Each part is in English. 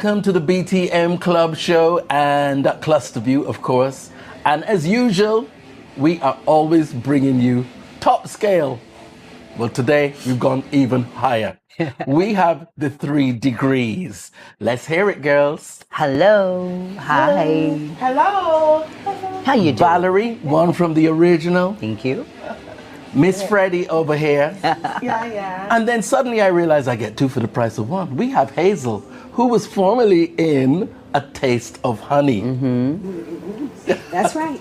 Welcome to the BTM Club Show and Cluster View, of course. And as usual, we are always bringing you top scale. Well, today we've gone even higher. We have the 3 degrees. Let's hear it, girls. Hello. Hi. Hello. How you doing? Valerie, one from the original. Thank you. Miss Freddi over here. Yeah. And then suddenly I realized I get 2 for the price of 1. We have Hazel, who was formerly in A Taste of Honey. That's right.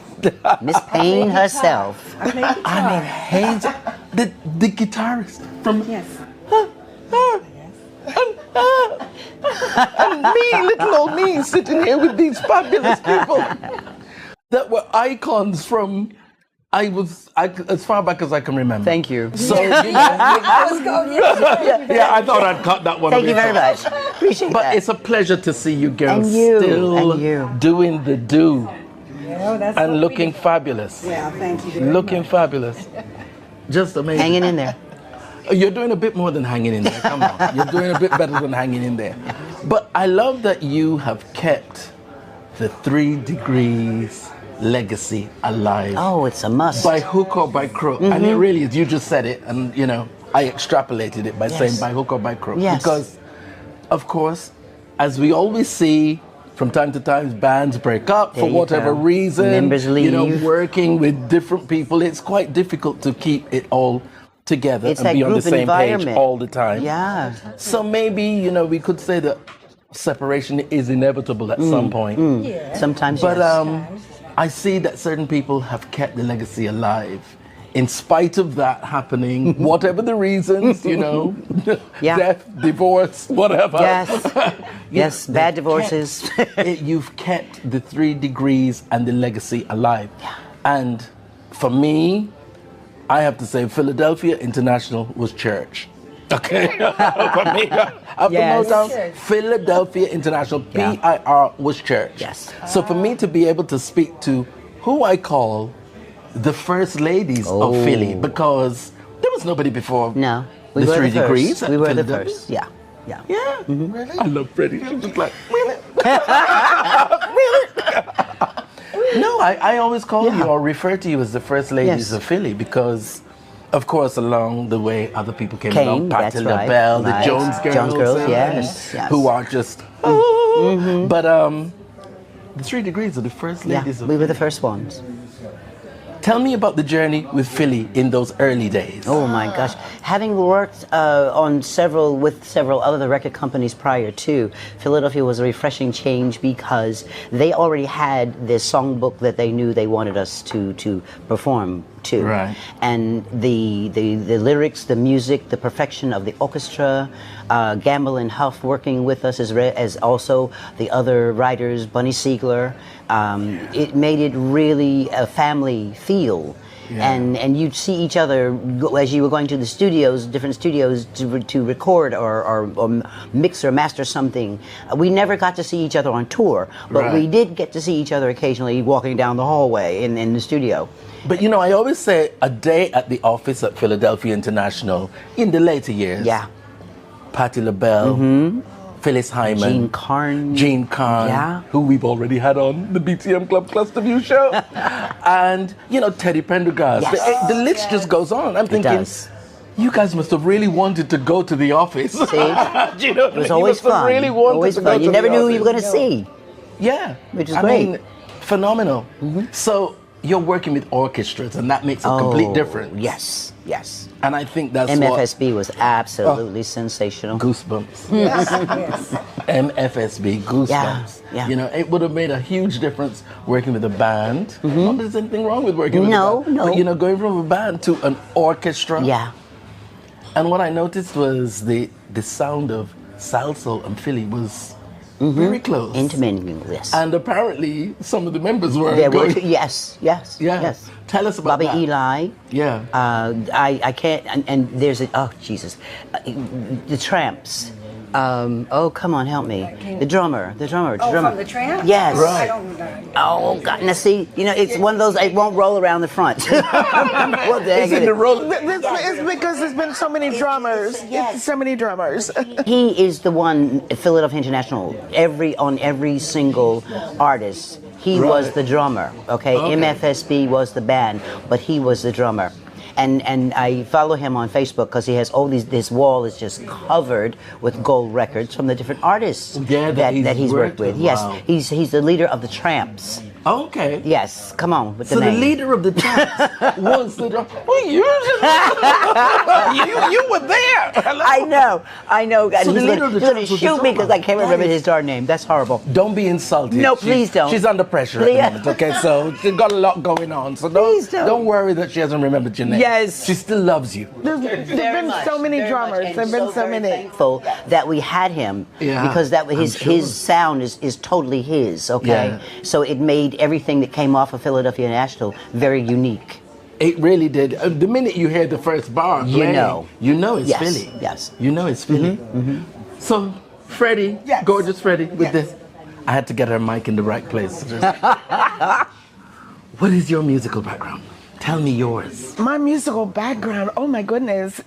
Miss Payne herself. I mean, Hazel, the guitarist from... Yes. And me, little old me, sitting here with these fabulous people that were icons from... as far back as I can remember. Thank you. So, you know, yeah, I thought I'd cut that one. Thank you very much. Appreciate that. But it's a pleasure to see you girls And you, still and you. doing the do Yeah, that's and so looking sweet. fabulous. Yeah, thank you very Looking much. fabulous. Just amazing. Hanging in there. You're doing a bit more than hanging in there. Come on. You're doing a bit better than hanging in there. But I love that you have kept the 3 degrees legacy alive. Oh, it's a must. By hook or by crook. And it really is. You just said it. And, you know, I extrapolated it by saying by hook or by crook. Yes. Because, of course, as we always see, from time to time, bands break up for you whatever go. reason. Members You know, leave. working with different people, it's quite difficult to keep it all together It's and that be on the group same page environment. all the time. Yeah. So maybe, you know, we could say that separation is inevitable at some point. Yeah. Sometimes, But yes. I see that certain people have kept the legacy alive. In spite of that happening, whatever the reasons, you know, Yeah. death, divorce, whatever. Yes. Yes, bad divorces. You've kept the 3 degrees and the legacy alive. Yeah. And for me, I have to say Philadelphia International was church. Okay? For me, after Yes. Motown, Philadelphia International, Yeah. PIR was church. Yes. So for me to be able to speak to who I call the first ladies of Philly, because there was nobody before No. the 3 degrees. We were the Philadelphia. first. Yeah. Yeah. Yeah. Really? I love Freddi. She's just like, really? No, I always call you or refer to you as the first ladies Yes. of Philly because, of course, along the way, other people came Came, along. Patti that's right, LaBelle, the right. Jones Girls. Jones Girls, and- yes, yes. Who are just, But the 3 degrees are the first Yeah. ladies of We were the Philly. first ones. Tell me about the journey with Philly in those early days. Oh my gosh! Having worked with several other record companies prior to, Philadelphia was a refreshing change because they already had this songbook that they knew they wanted us to perform to, Right. and the lyrics, the music, the perfection of the orchestra, Gamble and Huff working with us as also the other writers, Bunny Siegler. It made it really a family feel. Yeah. And you'd see each other as you were going to the studios, different studios to record or mix or master something. We never got to see each other on tour, but Right. we did get to see each other occasionally walking down the hallway in the studio. But you know, I always say a day at the office at Philadelphia International in the later years. Yeah. Patti LaBelle, Phyllis Hyman, Gene Carn, Yeah. who we've already had on the BTM Club Cluster View show, and you know Teddy Pendergast. Yes. The list just goes on. I'm thinking, does. you guys must have really wanted to go to the office. See? Do you know what I It was mean? always You must have fun. Really wanted Always to fun. Go You to never the knew who you were office. going to see. Yeah, Which is I great. mean, phenomenal. So you're working with orchestras, and that makes a complete difference. Yes, yes. And I think that's MFSB was absolutely sensational. Goosebumps. Yes, yes. MFSB, Goosebumps. Yeah. You know, it would have made a huge difference working with a band. Not that there's anything wrong with working with a band. No. But, you know, going from a band to an orchestra. Yeah. And what I noticed was the sound of salsa and Philly was very close. Intermingling, yes. And apparently some of the members were There were, going. yes. Yeah. Tell us about Bobby that. Eli. Yeah. I can't, and there's a, oh Jesus, the Tramps. Oh, come on, help me. The drummer. Oh, drummer. from the Tramp? Yes. Right. I don't know. Oh, God. Now, see, it's one of those, it won't roll around the front. Well, dang It's in it. the roll. It's because there's been so many drummers. Yes. So many drummers. He is the one at Philadelphia International. On every single artist, he was the drummer. Okay? MFSB was the band, but he was the drummer. And I follow him on Facebook because he has all these. This wall is just covered with gold records from the different artists that he's worked with. Yes, Wow. he's the leader of the Tramps. Okay. Yes, come on with the So the name. leader of the Tramps was the drum. Well, you were there. Hello. I know. And So the he's leader of the going to Tramps was the shoot me because I drummer. can't remember his darn name. That's horrible. Don't be insulted. No, please don't. She's under pressure Please. at the moment, okay? So she's got a lot going on. So Please don't. don't worry that she hasn't remembered your name. Yes. She still loves you. There's been so many drummers. There've been so many. Thankful that we had him because his sound is totally his. Okay, Yeah. so it made everything that came off of Philadelphia National very unique. It really did. The minute you hear the first bar playing, you know it's Yes, Philly. yes. You know it's Philly. So, Freddi, Yes. gorgeous Freddi, with Yes. this, I had to get her mic in the right place. What is your musical background? Tell me yours. My musical background. Oh my goodness.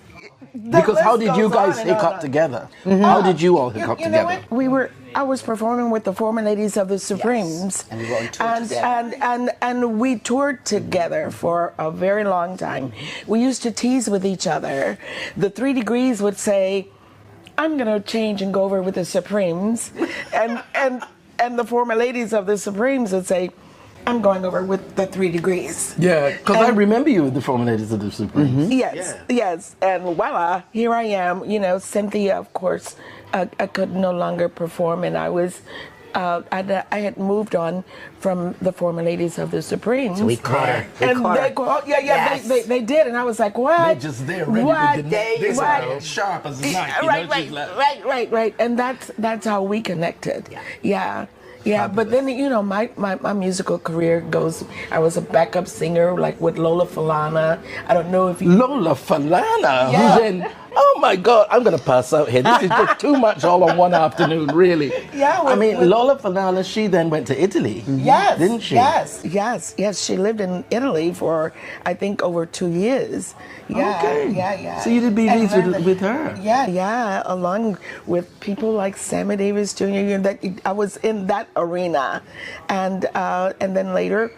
Because how did you guys hook up together? How did you all hook up You know together? what? I was performing with the former ladies of the Supremes, And we were on tour together. and we toured together for a very long time. We used to tease with each other. The 3 Degrees would say, "I'm gonna change and go over with the Supremes," and the former ladies of the Supremes would say, "I'm going over with the 3 Degrees." Yeah, because I remember you with the former ladies of the Supremes. Yes, and voila, here I am. Cynthia, of course, I could no longer perform, and I was, I had moved on from the former ladies of the Supremes. So we caught her. Yes. They did, and I was like, what? They're just there, ready What? with the neck. This What? is sharp as a knife. Right, and that's how we connected. Yeah. Yeah, but then my musical career goes. I was a backup singer, like with Lola Falana. I don't know if you. Lola Falana, Yeah. who's in? Oh my God, I'm gonna pass out here. This is just too much all on one afternoon, really. Yeah, I mean, Lola Falana, she then went to Italy. Yes, didn't she? Yes. She lived in Italy for I think over 2 years. Yeah, Okay. yeah. So you did BBs with her. Yeah, along with people like Sammy Davis Jr. That I was in that arena, and then later,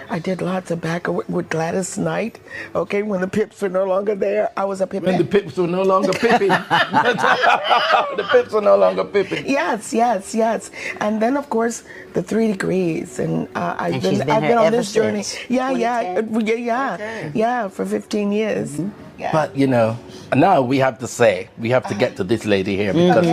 I did lots of backup with Gladys Knight. Okay, when the Pips were no longer there, I was a Pip. When the Pips were no longer pipping. The Pips were no longer pipping. Yes. And then, of course, the 3 Degrees. And I've she's been, been I've here been on ever this journey. since. Yeah, for 15 years. Yeah. But now we have to get to this lady here because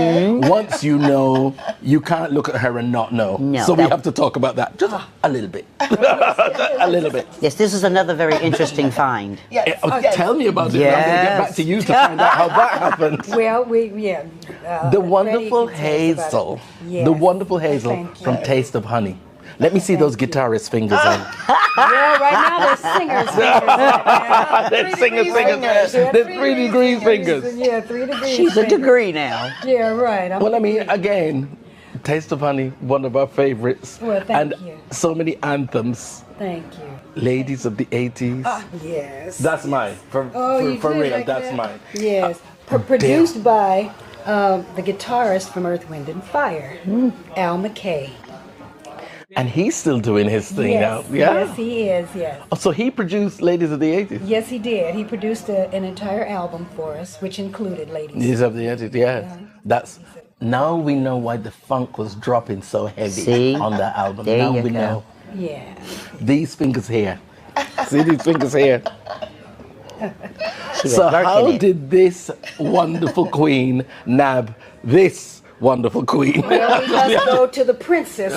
once you know, you can't look at her and not know. No, So we have to talk about that just a little bit. A little bit. Yes, this is another very interesting find. Yes. Tell me about it. I'm going to get back to you to find out how that happened. Well, The wonderful Hazel. Yes. The wonderful Hazel Thank you. from Taste of Honey. Let me see those guitarist fingers on. Well, right now they're singers' fingers. They're singers. They're 3 degree fingers. Yeah, 3 degrees. She's a fingers. degree now. Yeah, right. Well, I mean, again, Taste of Honey, one of our favorites. Well, thank and you. so many anthems. Thank you. Ladies of the 80s. Yes. That's mine. For you did real, like that's that? mine. Yes. Produced by the guitarist from Earth, Wind and Fire, Al McKay. And he's still doing his thing now. Yeah. Yes, he is. Yes. Oh, so he produced Ladies of the 80s. Yes, he did. He produced an entire album for us, which included Ladies. Ladies of the 80s, yeah. That's now we know why the funk was dropping so heavy See? on that album. There now you we go. know. Yeah. These fingers here. See these fingers here. She was So working how it. did this wonderful queen nab this wonderful queen? Well, we must go to the princess.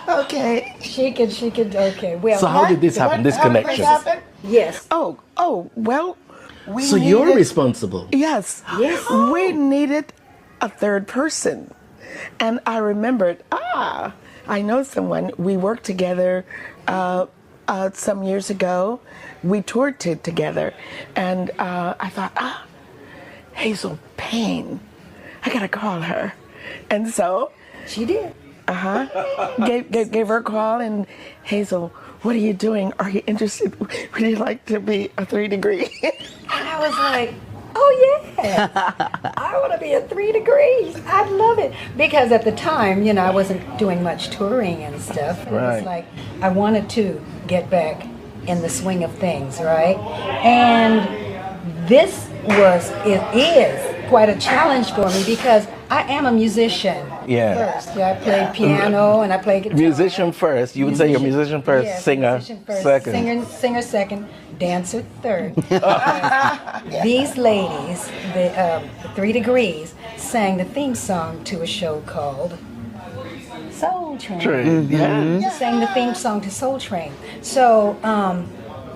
Okay. She could. Okay. Well. So how did this happen? This How did connection. happen? Yes. Oh, well, we So needed, you're responsible. Yes. Yes. We needed a third person. And I remembered, I know someone. We worked together some years ago. We toured together. And I thought, Hazel Payne. I gotta call her. And so She did. gave her a call, and Hazel, what are you doing? Are you interested? Would you like to be a 3 degree? And I was like, oh yeah, I want to be a 3 degrees. I'd love it. Because at the time, you know, I wasn't doing much touring and stuff. And It Right. was like, I wanted to get back in the swing of things, right? And this it is quite a challenge for me because I am a musician. Yeah. First, I play piano and I play guitar. Musician first. You would say you're musician first, Yes, singer musician first, second. singer second, dancer third. These ladies, the 3 Degrees, sang the theme song to a show called Soul Train. Yeah. Sang the theme song to Soul Train. So,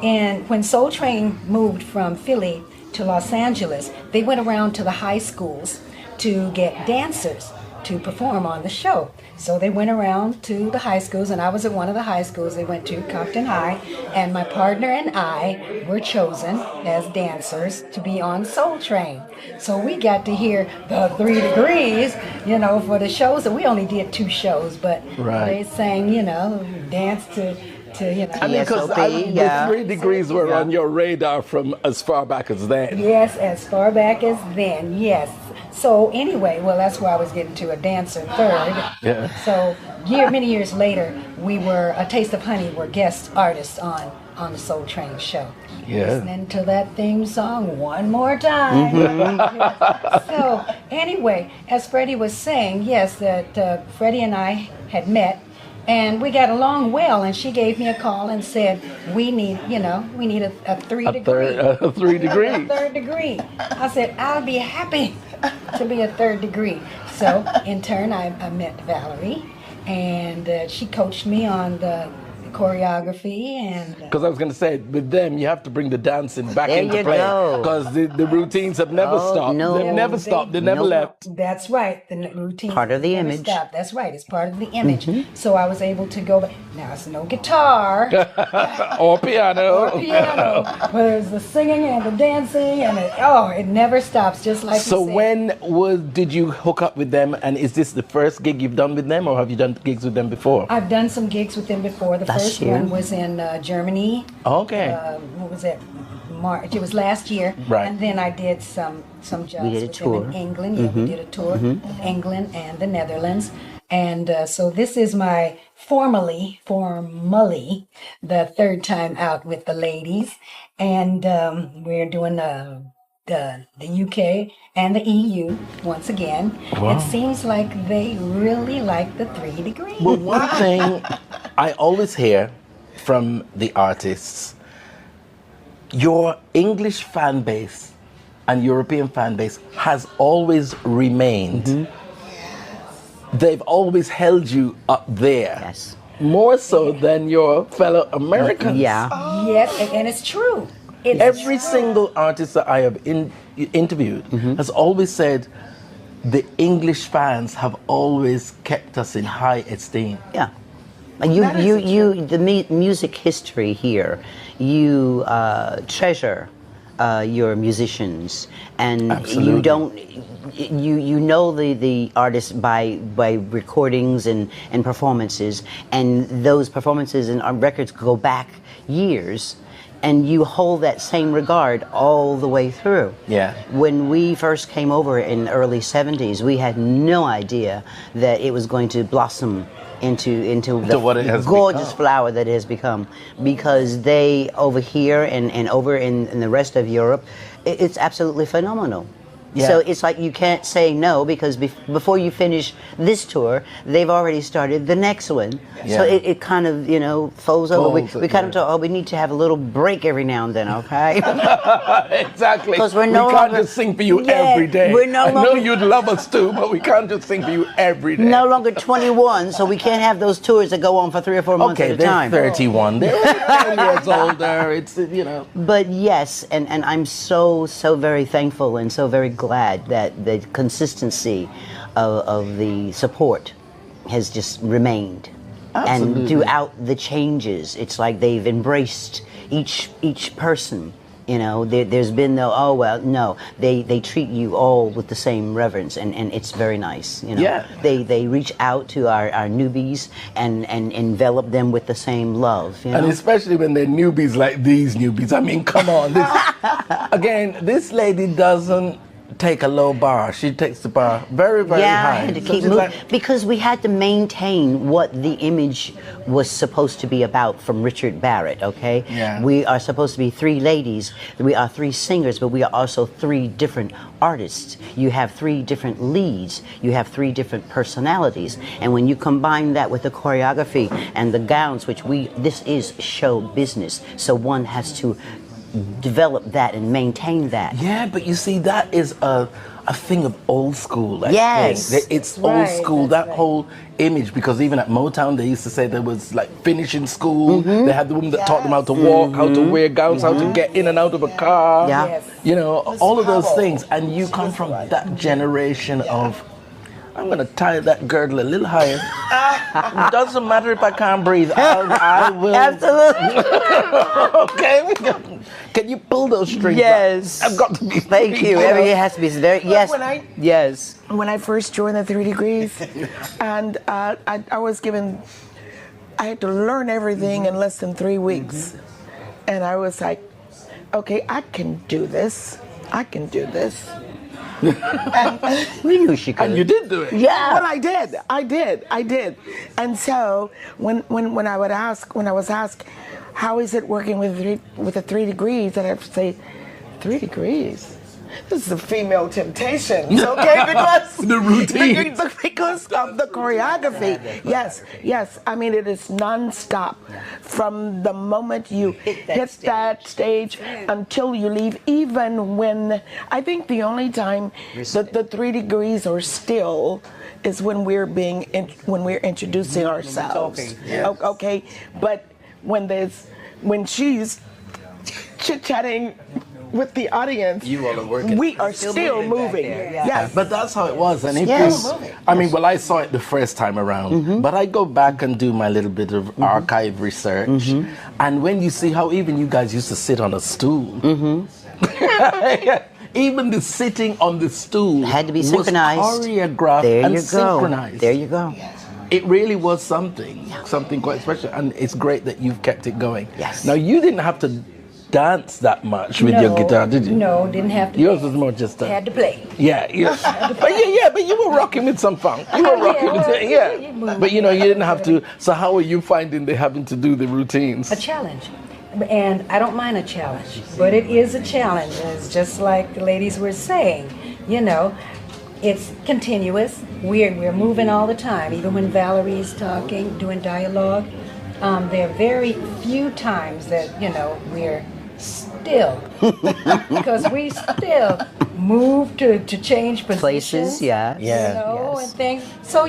and when Soul Train moved from Philly to Los Angeles, they went around to the high schools to get dancers to perform on the show. So they went around to the high schools, and I was at one of the high schools they went to, Compton High, and my partner and I were chosen as dancers to be on Soul Train. So we got to hear the 3 Degrees, you know, for the shows, and we only did 2 shows, but Right. they sang, you know, dance to you know. I mean, because TSOP, yeah. the 3 degrees were on your radar from as far back as then. Yes, as far back as then, yes. So anyway, well, that's why I was getting to a dancer third. Yeah. So many years later, we were, A Taste of Honey were guest artists on the Soul Train show. Yeah. Listening to that theme song one more time. So anyway, as Freddi was saying, yes, that Freddi and I had met, and we got along well, and she gave me a call and said, we need a 3 degree. A 3 degree. A 3rd degree. I said, I'll be happy to be a 3rd degree. So in turn, I met Valerie, and she coached me on the choreography and Because I was going to say, with them, you have to bring the dancing back There into you play. go. Because the routines have never Oh, stopped. no. They've never stopped. They never Nope. left. that's right. The routine Part of the never image. stopped. That's right. It's part of the image. So I was able to go back. Now it's no guitar. Or piano. Piano, but there's the singing and the dancing, and it never stops, just like So you said. when did you hook up with them, and is this the first gig you've done with them, or have you done gigs with them before? I've done some gigs with them before. The Last first year. one was in Germany. Okay. What was it? March. It was last year. Right. And then I did some jobs We did a with tour. them in England. Yeah, we did a tour of England and the Netherlands. And so this is my formally the 3rd time out with the ladies, and we're doing the UK and the EU once again. Wow. It seems like they really like the 3 degrees. Well, one thing I always hear from the artists, your English fan base and European fan base has always remained. They've always held you up there. Yes. More so than your fellow Americans. Yeah. Yes, and it's true. It's Every single artist that I have interviewed has always said the English fans have always kept us in high esteem. Yeah. The music history here, you treasure your musicians, and Absolutely. you don't, you know the artists by recordings and performances, and those performances and records go back years, and you hold that same regard all the way through. Yeah. When we first came over in the early 70s, we had no idea that it was going to blossom into the what it has gorgeous become. flower that it has become, because they over here and over in the rest of Europe, it's absolutely phenomenal. Yeah. So it's like you can't say no, because before you finish this tour, they've already started the next one. Yeah. So it kind of, folds over. Folds, We kind of yeah. thought, we need to have a little break every now and then, okay? Exactly. 'Cause we're we no can't longer- just sing for you Yeah, every day. we're no I know longer- you'd love us too, but we can't just sing for you every day. No longer 21, so we can't have those tours that go on for 3 or 4 months Okay, at a they're time. 31. They're 10 years older. It's, But yes, and I'm so very thankful and so very glad that the consistency of the support has just remained. Absolutely. And throughout the changes, it's like they've embraced each person You know, there's been no, oh, well, no. They treat you all with the same reverence, and it's very nice, you know. Yeah. They reach out to our newbies and envelop them with the same love, you know. And especially when they're newbies like these newbies. I mean, come on. Again, this lady doesn't take a low bar. She takes the bar very, very high. I had to So keep she's moving like, because we had to maintain what the image was supposed to be about from Richard Barrett, okay? Yeah. We are supposed to be three ladies. We are three singers, but we are also three different artists. You have three different leads. You have three different personalities. And when you combine that with the choreography and the gowns, which this is show business, so one has to develop that and maintain that. yeah, but you see, that is a thing of old school. I Yes. think. It's Right, old school, that's that right. whole image, because even at Motown, they used to say there was like finishing school. They had the woman that taught them how to walk, how to wear gowns, how to get in and out of a car. Yeah. Yes. You know, all of those things. And you come from that generation of, I'm going to tie that girdle a little higher. It doesn't matter if I can't breathe. I will. Absolutely. Okay. Can you pull those strings Yes. back? I've got to be. Thank you. It has to be very, yes. when I- Yes. When I first joined the 3 Degrees, and I was given, I had to learn everything in less than 3 weeks. And I was like, okay, I can do this. I can do this. We knew she could. And you did do it. Yeah. Well, I did. And so when I was asked, how is it working with the 3 Degrees, and I have to say, 3 Degrees. This is a female temptation, okay? Because The routine. because of the choreography. Yes. I mean, it is nonstop from the moment you hit that stage until you leave. Even when I think the only time that the 3 Degrees are still is when we're introducing ourselves. Okay, but when she's chit-chatting with the audience, You all are working. we are still moving. Yes. But that's how it was. And it Yes. was, I mean, well, I saw it the first time around, but I go back and do my little bit of archive research. And when you see how even you guys used to sit on a stool, even the sitting on the stool Had to be was synchronized. choreographed There and you go. synchronized. There you go. It really was something quite special. And it's great that you've kept it going. Yes. Now, you didn't have to dance that much with your guitar, did you? No, didn't have to. Yours was more just Had to play. Yeah. But you were rocking with some funk. You were rocking with it, you moved. But you know, you didn't have to. So how are you finding having to do the routines? A challenge. And I don't mind a challenge, but it is a challenge. It's just like the ladies were saying, you know, it's continuous. We're moving all the time. Even when Valerie's talking, doing dialogue, there are very few times that, you know, we're still. Because we still move to change positions. Places, yeah. You Yeah. know, Yes. and things. So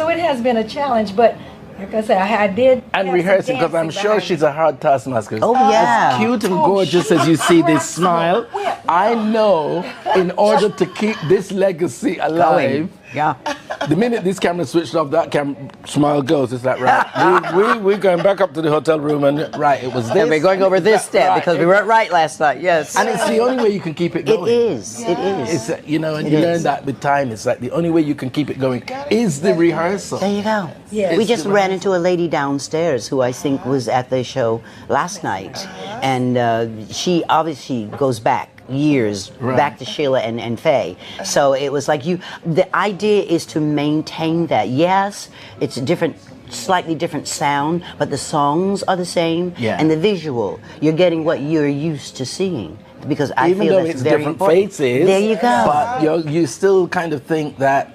it has been a challenge, but like I said, I did. And have some rehearsing, because I'm dancing sure behind she's a hard taskmaster. Oh, yeah. As cute and Oh, gorgeous she's as you see this incredible. smile, Yeah. I know in order to keep this legacy alive, Yeah. the minute this camera switched off, that smile goes. It's like, right, we're going back up to the hotel room, and right, it was this. And we're going over this step Right. because we weren't right last night. Yes. And it's the only way you can keep it It going. is. It is. It's you know, and It you is. learn that with time. It's like the only way you can keep it going is the rehearsal. There you go. Yes. We just ran into a lady downstairs who I think was at the show last night, and she obviously goes back years, Right. back to Sheila and Faye. So it was like the idea is to maintain that. Yes, it's a slightly different sound, but the songs are the same, Yeah. and the visual, you're getting what you're used to seeing. Because I Even feel though that's it's very different important. faces, There you go. but you still kind of think that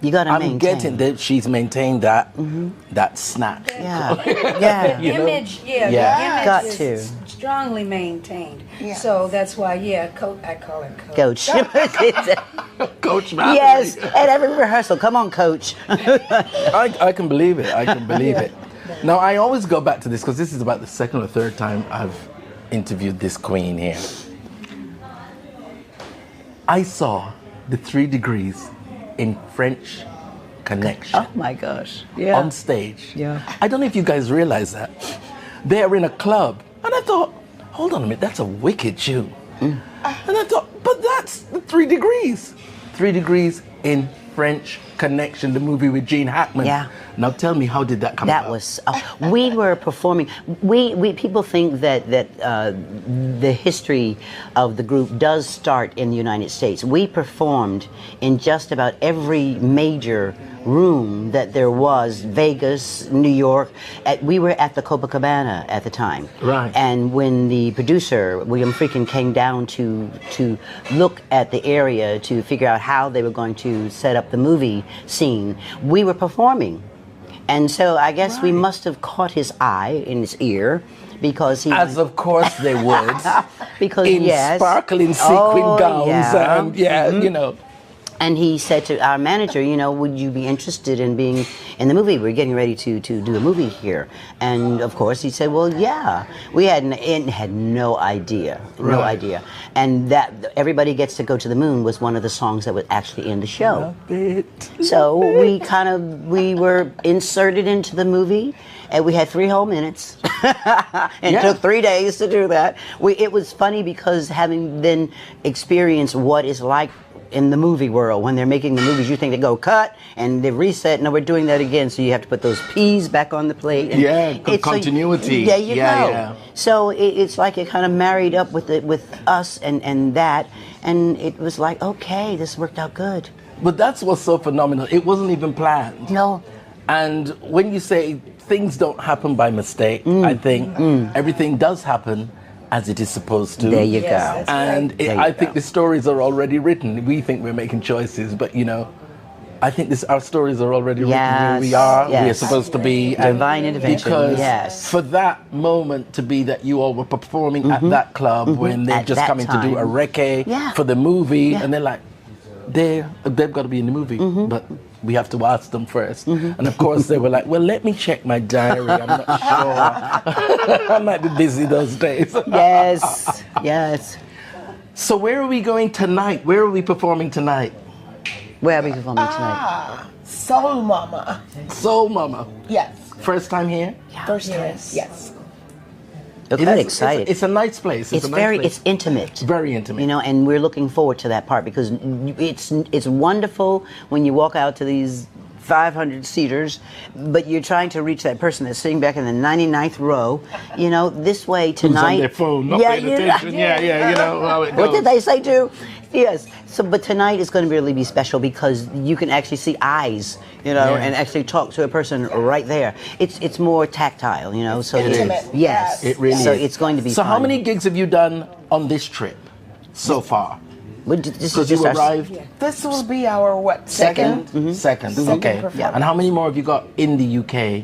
You got to I'm maintain. getting that she's maintained that snap. Yeah, yeah. You know? image, Yeah. the image Got is to. strongly maintained. So that's why, I call her Coach. Coach. Coach Valerie. Yes, at every rehearsal. Come on, Coach. I can believe it. I can believe it. Now, I always go back to this because this is about the second or third time I've interviewed this queen here. I saw the 3 Degrees in French Connection Oh my gosh. Yeah. on stage. Yeah. I don't know if you guys realize that. They're in a club. And I thought, hold on a minute, that's a wicked tune. And I thought, but that's the 3 Degrees. 3 Degrees in French Connection, the movie with Gene Hackman. Yeah. Now tell me, how did that come about? That was we were performing. We people think that the history of the group does start in the United States. We performed in just about every major room that there was, Vegas, New York. We were at the Copacabana at the time. Right. And when the producer, William Friedkin, came down to look at the area to figure out how they were going to set up the movie scene, we were performing. And so I guess we must have caught his eye in his ear, because he... As of course they would. because, in yes. sparkling sequin gowns yeah. and, you know. And he said to our manager, you know, would you be interested in being in the movie? We're getting ready to do a movie here. And of course he said, well, yeah. We had no idea, no idea. And that Everybody Gets to Go to the Moon was one of the songs that was actually in the show. So we were inserted into the movie, and we had 3 whole minutes. And it took 3 days to do that. It was funny because having then experienced what it's like in the movie world, when they're making the movies, you think they go cut and they reset. No, we're doing that again. So you have to put those P's back on the plate. And continuity. There you go. Yeah. So it's like it kind of married up with us and that, and it was like, okay, this worked out good. But that's what's so phenomenal. It wasn't even planned. No. And when you say things don't happen by mistake, I think everything does happen as it is supposed to. There you go. And I think the stories are already written. We think we're making choices, but you know, I think our stories are already written. Here we are. We're supposed to be. Divine intervention. Because for that moment to be that you all were performing at that club when they're At just that coming to do a time. recce for the movie, and they're like, they've got to be in the movie, but we have to ask them first. And of course they were like, well, let me check my diary. I'm not sure. I might be busy those days. Yes, yes. So where are we going tonight? Where are we performing tonight? Where are we performing tonight? Soul Mama. Soul Mama. Yes. First time here? First time. Yes. We're quite excited. It's a nice place. It's intimate. Very intimate. You know, and we're looking forward to that part, because it's wonderful when you walk out to these 500-seaters, but you're trying to reach that person that's sitting back in the 99th row. You know, this way tonight. Who's on their phone, not paying attention. Yeah, you know how it goes. What did they say too? Yes. So, but tonight is going to really be special because you can actually see eyes, you know, and actually talk to a person right there. It's more tactile, you know. So intimate. Yes, it really so is. it's going to be. So fun. how many gigs have you done on this trip so far? Because you arrived This will be our second? Second. Okay. performance. And how many more have you got in the UK?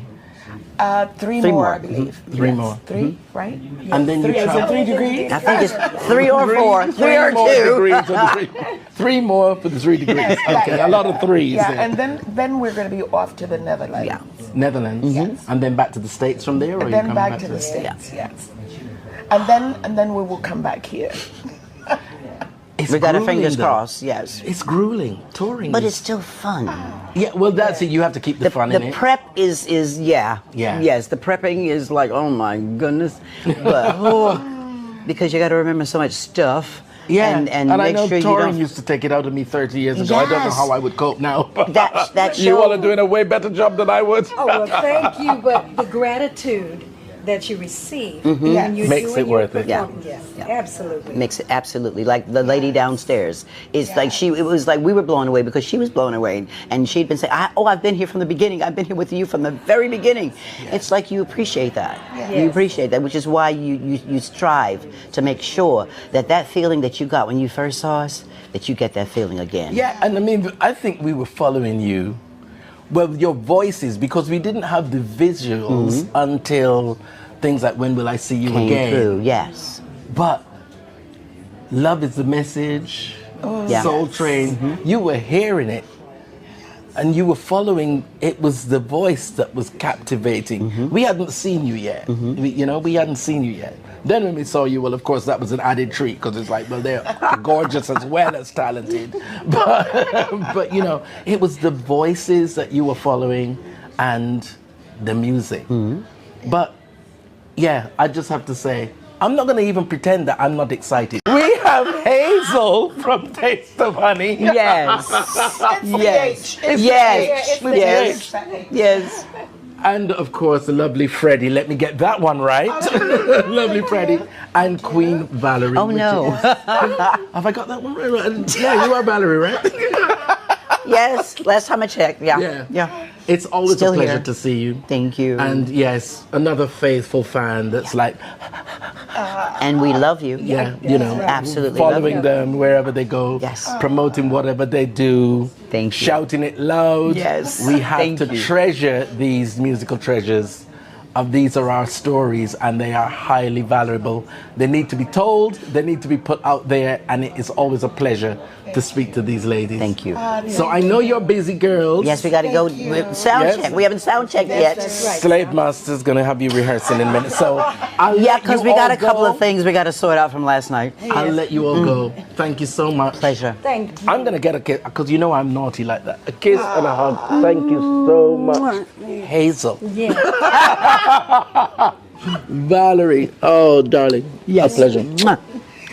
Three Three more, more. I believe. Three more. 3, right? And then you Is it travel. 3 degrees? I think it's 3 or 4, 3 or 2. 3 more for the 3 degrees. Okay, a lot of threes. Yeah, there. and then we're going to be off to the Netherlands. Yeah. Netherlands, and then back to the States from there, or And you then come back to the States, yes. And then we will come back here. We got our grueling, fingers though. crossed. Yes. It's grueling, touring. But is- it's still fun. yeah. Well, that's it. You have to keep the fun in The it. prep is Yeah. Yes, the prepping is like, oh my goodness. But because you got to remember so much stuff. Yeah, and I make know sure you touring don't. used to take it out of me 30 years ago. I don't know Yes. how I would cope now. That You show- all are doing a way better job than I would. Oh, well, thank you, but the gratitude that you receive when you're Makes doing it worth it. Yeah. Yes, Yeah. absolutely. Makes it absolutely like the lady downstairs. It's like it was like we were blown away because she was blown away, and she'd been saying, I've been here from the beginning. I've been here with you from the very beginning. It's like you appreciate that. You Yes. appreciate that, which is why you strive to make sure that feeling that you got when you first saw us, that you get that feeling again. Yeah, and I mean, I think we were following you. Well, your voices, because we didn't have the visuals until things like When Will I See You Came Again? through, yes. But Love is the Message, Yeah. Soul Train, you were hearing it and you were following. It was the voice that was captivating. We hadn't seen you yet. We hadn't seen you yet. Then when we saw you, well, of course, that was an added treat because it's like, well, they're gorgeous as well as talented. But you know, it was the voices that you were following and the music. But yeah, I just have to say, I'm not going to even pretend that I'm not excited. We have Hazel from Taste of Honey. Yes. Yes. Yes. Yes. Yes. And of course, the lovely Freddi. Let me get that one right. Lovely Freddi. And Queen Valerie. Oh, no. Have I got that one right? Yeah, you are Valerie, right? Yes. Last time I checked. Yeah. Yeah. It's always Still a pleasure here. to see you. Thank you. And yes, another faithful fan that's like, And we love you. yeah, you know, Absolutely love following you. them wherever they go, Yes. promoting whatever they do, Thank you. shouting it loud. Yes. We have Thank to you. treasure these musical treasures. These are our stories, and they are highly valuable. They need to be told, they need to be put out there, and it is always a pleasure to speak to these ladies. Thank you. So I know you're busy, girls. Yes, we got to go sound Yes. check. We haven't sound checked yet. Slave Master's gonna have you rehearsing in a minute. So I'll Yeah, let because you we got all a couple go. of things we got to sort out from last night. I'll let you all go. Thank you so much. Pleasure. Thank you. I'm gonna get a kiss because you know I'm naughty like that. A kiss and a hug. Thank you so much, Hazel. Yeah. Valerie. Oh, darling. Yes. A pleasure. Mwah.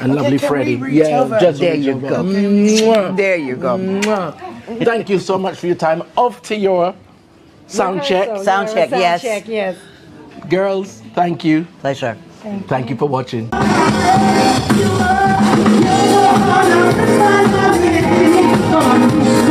And lovely can we Freddi. reach Yeah, over? just There reach you over. go. Mwah. There you go. Mwah. Thank you so much for your time. Off to your sound check. Sound check, yes. Check, yes. Girls, thank you. Pleasure. Thank you for watching. You are